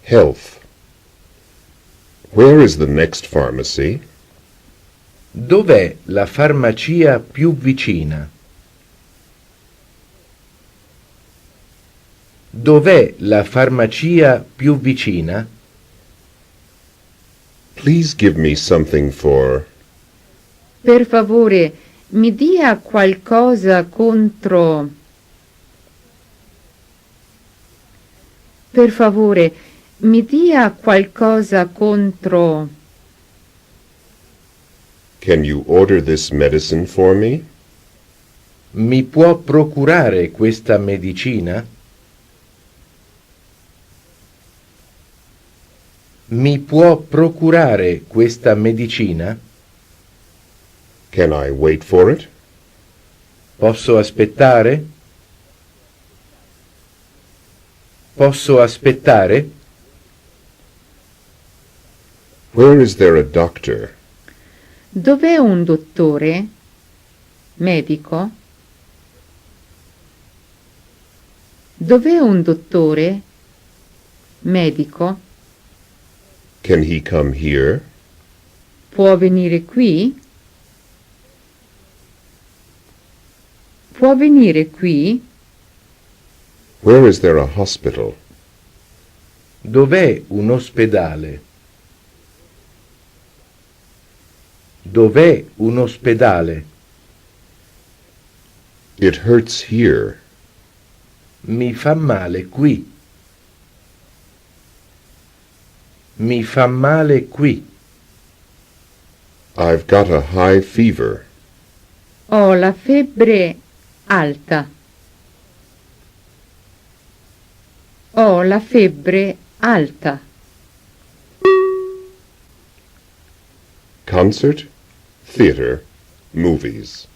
Health. Where is the next pharmacy? Dov'è la farmacia più vicina? Dov'è la farmacia più vicina? Please give me something for... Per favore, mi dia qualcosa contro... Per favore, mi dia qualcosa contro... Can you order this medicine for me? Mi può procurare questa medicina? Mi può procurare questa medicina? Can I wait for it? Posso aspettare? Posso aspettare? Where is there a doctor? Dov'è un dottore? Medico? Dov'è un dottore? Medico? Can he come here? Può venire qui? Può venire qui? Where is there a hospital? Dov'è un ospedale? Dov'è un ospedale? It hurts here. Mi fa male qui. Mi fa male qui. I've got a high fever. Ho la febbre alta. Ho la febbre alta. Concert, theater, movies.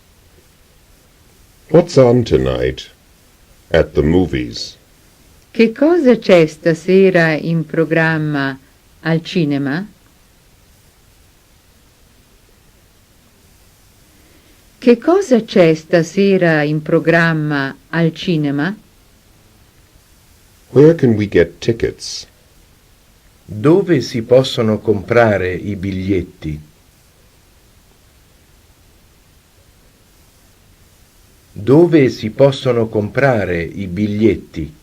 What's on tonight at the movies? Che cosa c'è stasera in programma al cinema? Che cosa c'è stasera in programma al cinema? Where can we get tickets? Dove si possono comprare i biglietti? Dove si possono comprare i biglietti?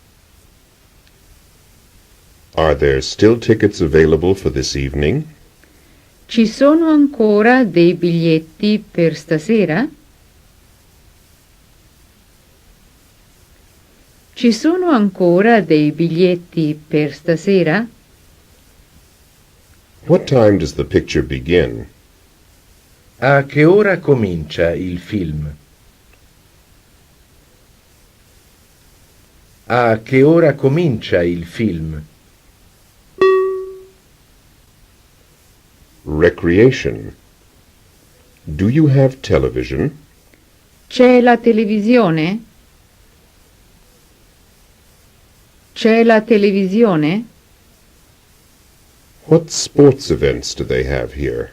Are there still tickets available for this evening? Ci sono ancora dei biglietti per stasera? Ci sono ancora dei biglietti per stasera? What time does the picture begin? A che ora comincia il film? A che ora comincia il film? Recreation. Do you have television? C'è la televisione? C'è la televisione? What sports events do they have here?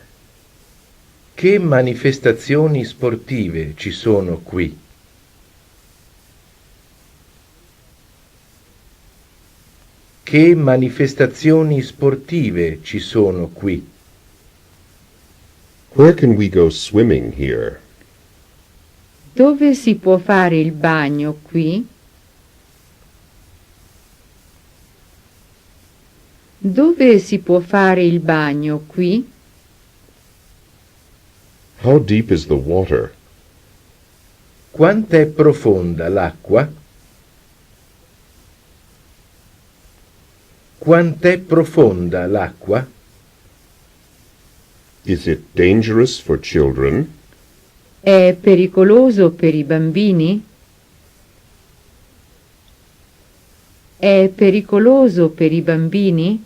Che manifestazioni sportive ci sono qui? Che manifestazioni sportive ci sono qui? Where can we go swimming here? Dove si può fare il bagno qui? Dove si può fare il bagno qui? How deep is the water? Quant'è profonda l'acqua? Quant'è profonda l'acqua? Is it dangerous for children? È pericoloso per i bambini? È pericoloso per i bambini?